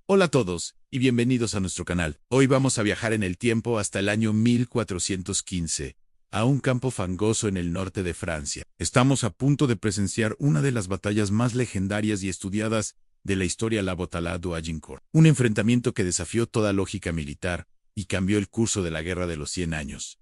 Hola a todos y bienvenidos a nuestro canal. Hoy vamos a viajar en el tiempo hasta el año 1415, a un campo fangoso en el norte de Francia. Estamos a punto de presenciar una de las batallas más legendarias y estudiadas de la historia, la Bataille d'Agincourt. Un enfrentamiento que desafió toda lógica militar y cambió el curso de la Guerra de los 100 años.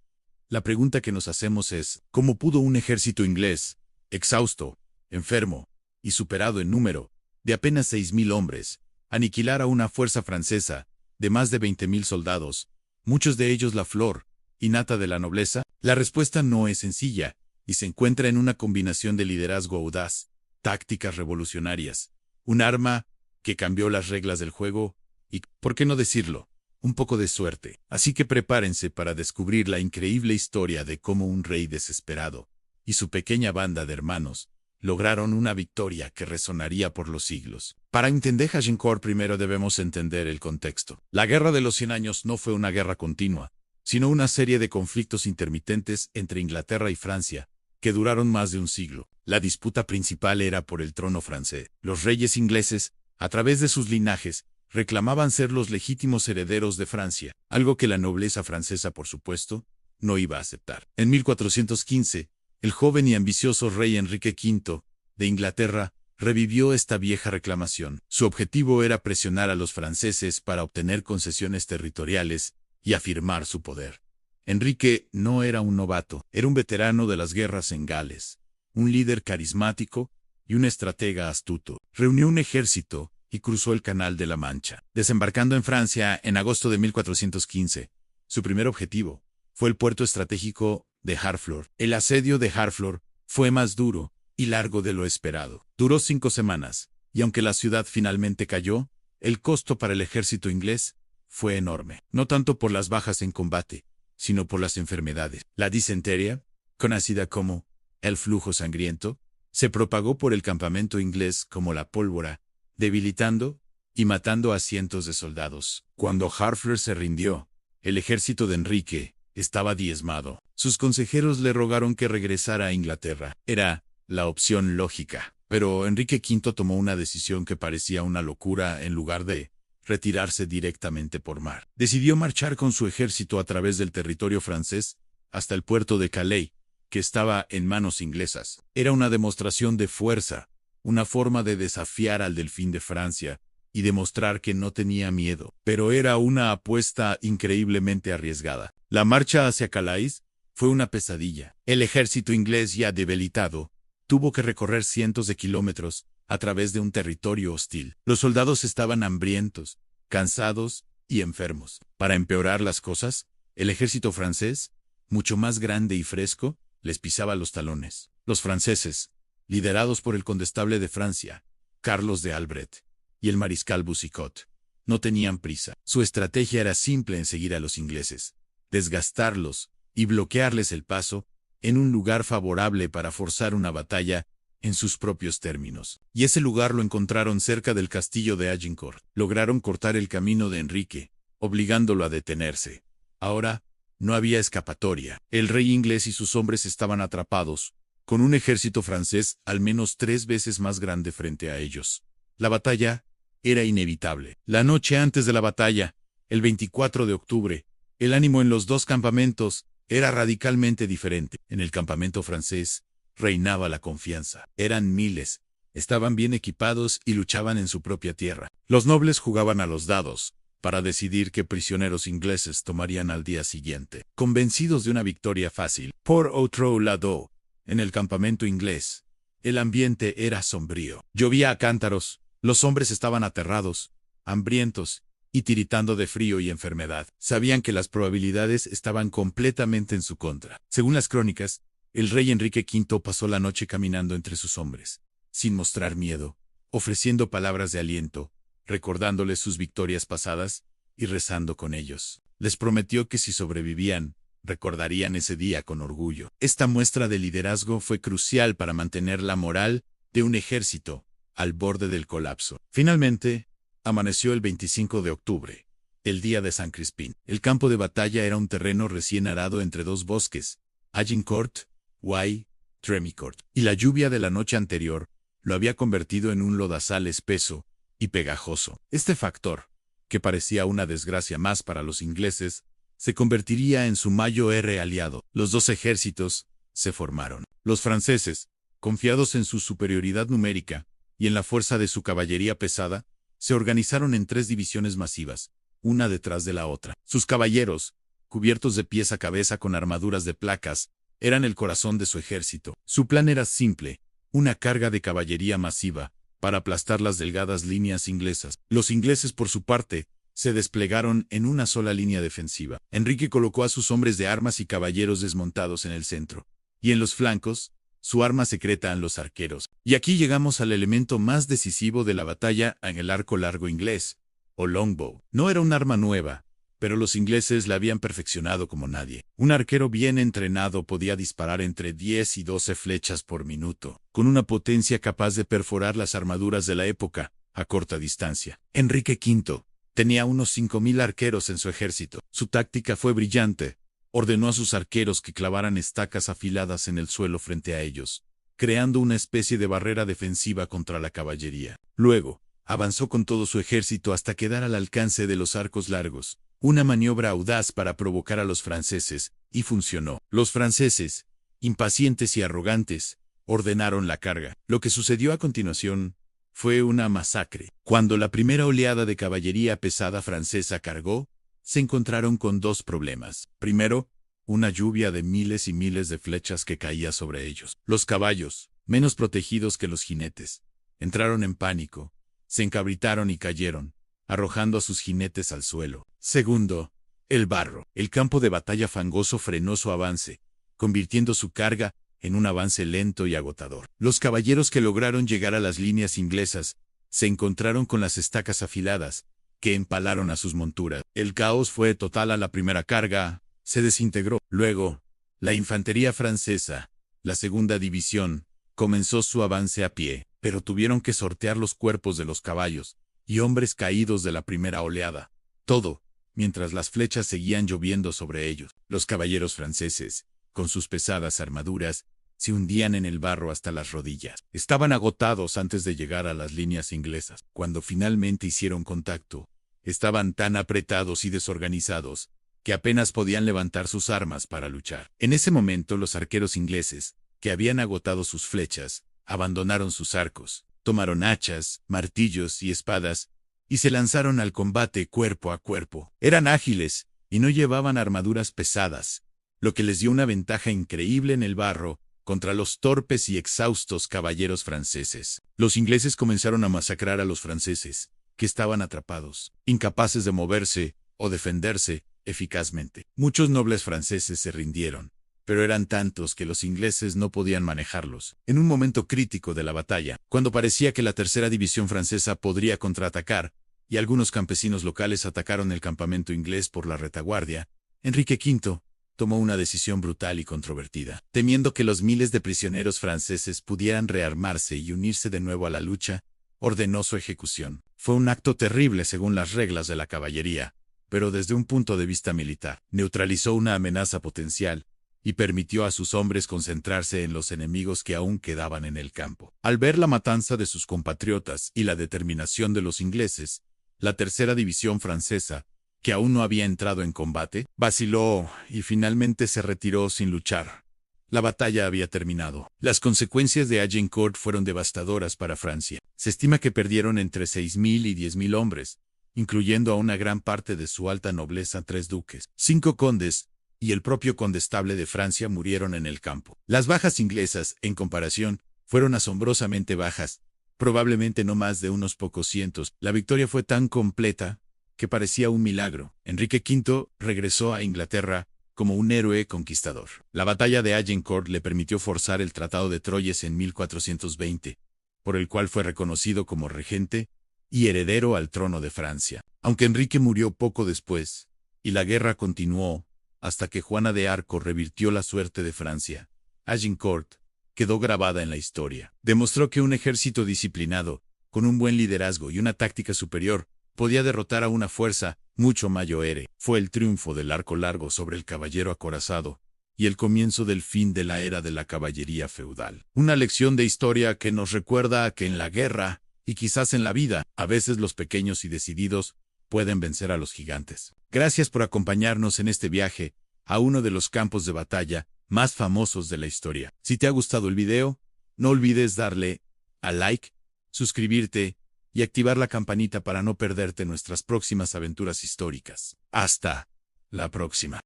La pregunta que nos hacemos es, ¿cómo pudo un ejército inglés, exhausto, enfermo y superado en número, de apenas 6.000 hombres, aniquilar a una fuerza francesa de más de 20.000 soldados, muchos de ellos la flor y nata de la nobleza? La respuesta no es sencilla y se encuentra en una combinación de liderazgo audaz, tácticas revolucionarias, un arma que cambió las reglas del juego y, ¿por qué no decirlo?, un poco de suerte. Así que prepárense para descubrir la increíble historia de cómo un rey desesperado y su pequeña banda de hermanos lograron una victoria que resonaría por los siglos. Para entender Agincourt primero debemos entender el contexto. La Guerra de los 100 años no fue una guerra continua, sino una serie de conflictos intermitentes entre Inglaterra y Francia, que duraron más de un siglo. La disputa principal era por el trono francés. Los reyes ingleses, a través de sus linajes, reclamaban ser los legítimos herederos de Francia, algo que la nobleza francesa, por supuesto, no iba a aceptar. En 1415, el joven y ambicioso rey Enrique V de Inglaterra revivió esta vieja reclamación. Su objetivo era presionar a los franceses para obtener concesiones territoriales y afirmar su poder. Enrique no era un novato, era un veterano de las guerras en Gales, un líder carismático y un estratega astuto. Reunió un ejército y cruzó el Canal de la Mancha, desembarcando en Francia en agosto de 1415. Su primer objetivo fue el puerto estratégico de Harfleur. El asedio de Harfleur fue más duro y largo de lo esperado. Duró 5 semanas, y aunque la ciudad finalmente cayó, el costo para el ejército inglés fue enorme. No tanto por las bajas en combate, sino por las enfermedades. La disentería, conocida como el flujo sangriento, se propagó por el campamento inglés como la pólvora, debilitando y matando a cientos de soldados. Cuando Harfleur se rindió, el ejército de Enrique estaba diezmado. Sus consejeros le rogaron que regresara a Inglaterra. Era la opción lógica. Pero Enrique V tomó una decisión que parecía una locura. En lugar de retirarse directamente por mar, decidió marchar con su ejército a través del territorio francés hasta el puerto de Calais, que estaba en manos inglesas. Era una demostración de fuerza, una forma de desafiar al delfín de Francia y demostrar que no tenía miedo. Pero era una apuesta increíblemente arriesgada. La marcha hacia Calais fue una pesadilla. El ejército inglés, ya debilitado, tuvo que recorrer cientos de kilómetros a través de un territorio hostil. Los soldados estaban hambrientos, cansados y enfermos. Para empeorar las cosas, el ejército francés, mucho más grande y fresco, les pisaba los talones. Los franceses, liderados por el condestable de Francia, Carlos de Albret, y el mariscal Boucicaut, no tenían prisa. Su estrategia era simple en seguir a los ingleses, desgastarlos y bloquearles el paso en un lugar favorable para forzar una batalla en sus propios términos. Y ese lugar lo encontraron cerca del castillo de Agincourt. Lograron cortar el camino de Enrique, obligándolo a detenerse. Ahora, no había escapatoria. El rey inglés y sus hombres estaban atrapados, con un ejército francés al menos 3 veces más grande frente a ellos. La batalla era inevitable. La noche antes de la batalla, el 24 de octubre, el ánimo en los dos campamentos era radicalmente diferente. En el campamento francés reinaba la confianza. Eran miles, estaban bien equipados y luchaban en su propia tierra. Los nobles jugaban a los dados para decidir qué prisioneros ingleses tomarían al día siguiente. Convencidos de una victoria fácil. Por otro lado, en el campamento inglés, el ambiente era sombrío. Llovía a cántaros, los hombres estaban aterrados, hambrientos y tiritando de frío y enfermedad. Sabían que las probabilidades estaban completamente en su contra. Según las crónicas, el rey Enrique V pasó la noche caminando entre sus hombres, sin mostrar miedo, ofreciendo palabras de aliento, recordándoles sus victorias pasadas y rezando con ellos. Les prometió que si sobrevivían, recordarían ese día con orgullo. Esta muestra de liderazgo fue crucial para mantener la moral de un ejército al borde del colapso. Finalmente, amaneció el 25 de octubre, el día de San Crispín. El campo de batalla era un terreno recién arado entre dos bosques, Agincourt, y Tremicourt, y la lluvia de la noche anterior lo había convertido en un lodazal espeso y pegajoso. Este factor que parecía una desgracia más para los ingleses, se convertiría en su mayor aliado. Los dos ejércitos se formaron. Los franceses, confiados en su superioridad numérica y en la fuerza de su caballería pesada, se organizaron en 3 divisiones masivas, una detrás de la otra. Sus caballeros, cubiertos de pies a cabeza con armaduras de placas, eran el corazón de su ejército. Su plan era simple, una carga de caballería masiva, para aplastar las delgadas líneas inglesas. Los ingleses, por su parte, se desplegaron en una sola línea defensiva. Enrique colocó a sus hombres de armas y caballeros desmontados en el centro, y en los flancos, su arma secreta en los arqueros. Y aquí llegamos al elemento más decisivo de la batalla en el arco largo inglés, o longbow. No era un arma nueva, pero los ingleses la habían perfeccionado como nadie. Un arquero bien entrenado podía disparar entre 10 y 12 flechas por minuto, con una potencia capaz de perforar las armaduras de la época, a corta distancia. Enrique V tenía unos 5.000 arqueros en su ejército. Su táctica fue brillante. Ordenó a sus arqueros que clavaran estacas afiladas en el suelo frente a ellos, creando una especie de barrera defensiva contra la caballería. Luego, avanzó con todo su ejército hasta quedar al alcance de los arcos largos, una maniobra audaz para provocar a los franceses, y funcionó. Los franceses, impacientes y arrogantes, ordenaron la carga. Lo que sucedió a continuación fue una masacre. Cuando la primera oleada de caballería pesada francesa cargó, se encontraron con 2 problemas. Primero, una lluvia de miles y miles de flechas que caía sobre ellos. Los caballos, menos protegidos que los jinetes, entraron en pánico, se encabritaron y cayeron, arrojando a sus jinetes al suelo. Segundo, el barro. El campo de batalla fangoso frenó su avance, convirtiendo su carga en un avance lento y agotador. Los caballeros que lograron llegar a las líneas inglesas se encontraron con las estacas afiladas, que empalaron a sus monturas. El caos fue total a la primera carga, se desintegró. Luego, la infantería francesa, la segunda división, comenzó su avance a pie, pero tuvieron que sortear los cuerpos de los caballos y hombres caídos de la primera oleada. Todo, mientras las flechas seguían lloviendo sobre ellos. Los caballeros franceses, con sus pesadas armaduras, se hundían en el barro hasta las rodillas. Estaban agotados antes de llegar a las líneas inglesas. Cuando finalmente hicieron contacto, estaban tan apretados y desorganizados que apenas podían levantar sus armas para luchar. En ese momento los arqueros ingleses, que habían agotado sus flechas, abandonaron sus arcos, tomaron hachas, martillos y espadas, y se lanzaron al combate cuerpo a cuerpo. Eran ágiles y no llevaban armaduras pesadas, lo que les dio una ventaja increíble en el barro contra los torpes y exhaustos caballeros franceses. Los ingleses comenzaron a masacrar a los franceses, que estaban atrapados, incapaces de moverse o defenderse eficazmente. Muchos nobles franceses se rindieron, pero eran tantos que los ingleses no podían manejarlos. En un momento crítico de la batalla, cuando parecía que la tercera división francesa podría contraatacar, y algunos campesinos locales atacaron el campamento inglés por la retaguardia, Enrique V tomó una decisión brutal y controvertida. Temiendo que los miles de prisioneros franceses pudieran rearmarse y unirse de nuevo a la lucha, ordenó su ejecución. Fue un acto terrible según las reglas de la caballería, pero desde un punto de vista militar, neutralizó una amenaza potencial y permitió a sus hombres concentrarse en los enemigos que aún quedaban en el campo. Al ver la matanza de sus compatriotas y la determinación de los ingleses, la tercera división francesa, que aún no había entrado en combate, vaciló y finalmente se retiró sin luchar. La batalla había terminado. Las consecuencias de Agincourt fueron devastadoras para Francia. Se estima que perdieron entre 6.000 y 10.000 hombres, incluyendo a una gran parte de su alta nobleza. 3 duques, 5 condes y el propio condestable de Francia murieron en el campo. Las bajas inglesas, en comparación, fueron asombrosamente bajas, probablemente no más de unos pocos cientos. La victoria fue tan completa que parecía un milagro. Enrique V regresó a Inglaterra como un héroe conquistador. La batalla de Agincourt le permitió forzar el Tratado de Troyes en 1420, por el cual fue reconocido como regente y heredero al trono de Francia. Aunque Enrique murió poco después, y la guerra continuó hasta que Juana de Arco revirtió la suerte de Francia, Agincourt quedó grabada en la historia. Demostró que un ejército disciplinado, con un buen liderazgo y una táctica superior, podía derrotar a una fuerza mucho mayor. Fue el triunfo del arco largo sobre el caballero acorazado y el comienzo del fin de la era de la caballería feudal. Una lección de historia que nos recuerda que en la guerra, y quizás en la vida, a veces los pequeños y decididos pueden vencer a los gigantes. Gracias por acompañarnos en este viaje a uno de los campos de batalla más famosos de la historia. Si te ha gustado el video, no olvides darle a like, suscribirte y activar la campanita para no perderte nuestras próximas aventuras históricas. Hasta la próxima.